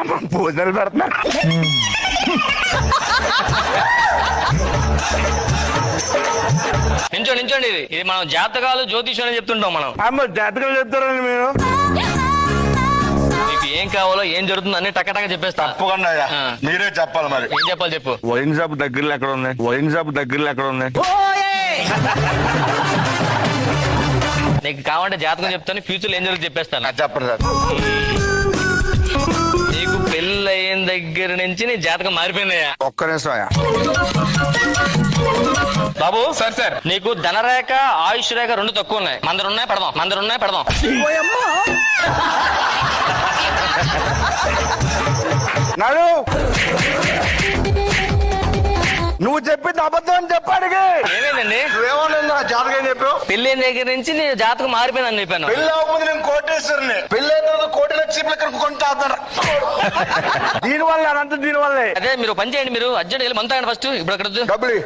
అమ్మ భోజనాలు పెడుతున్నారు. నించోండి ఇది మనం జాతకాలు జ్యోతిషం అని చెప్తుంటాం మనం. అమ్మ జాతకాలు చెప్తారండి మీరు. మీకు ఏం కావాలో ఏం జరుగుతుందో అన్ని టక్కటక్క చెప్పేస్తా. తప్పకుండా మీరే చెప్పాలి. మరి ఏం చెప్పాలి చెప్పు. వైన్ షాప్ దగ్గరలో ఎక్కడ ఉంది? వైన్ షాప్ దగ్గరలో ఎక్కడ ఉంది? నీకు కావాలంటే జాతకం చెప్తాను, ఫ్యూచర్ లో ఏం జరుగుతుంది చెప్పేస్తాను. చెప్పండి సార్. నీకు పెళ్ళి అయిన దగ్గర నుంచి నీ జాతకం మారిపోయిందయ్యా. ఒక్క నిమిషం. బాబు సార్ నీకు ధనరేఖ ఆయుష్ రేఖ రెండు తక్కువ ఉన్నాయి. మందరున్నాయి పెడదాం. నాడు నువ్వు చెప్పింది అబద్ధం అని చెప్పాడికి. ఏమైందండి? నువ్వేమన్నా జాతకం ఏం చెప్పావు? పెళ్ళి అయిన దగ్గర నుంచి నీ జాతకం మారిపోయిందని చెప్పాను. పెళ్ళి అవ్వకపోతే నేను కోటేశ్వరుని. పెళ్ళి అయిన తర్వాత కోటిలో చీపులు ఇక్కడ కొంటా. దీనివల్ల అనంత దీనివల్లే. అదే మీరు పని చేయండి, మీరు అర్జెంట్ వెళ్ళి మంతా ఫస్ట్. ఇప్పుడు అక్కడ డబ్బులు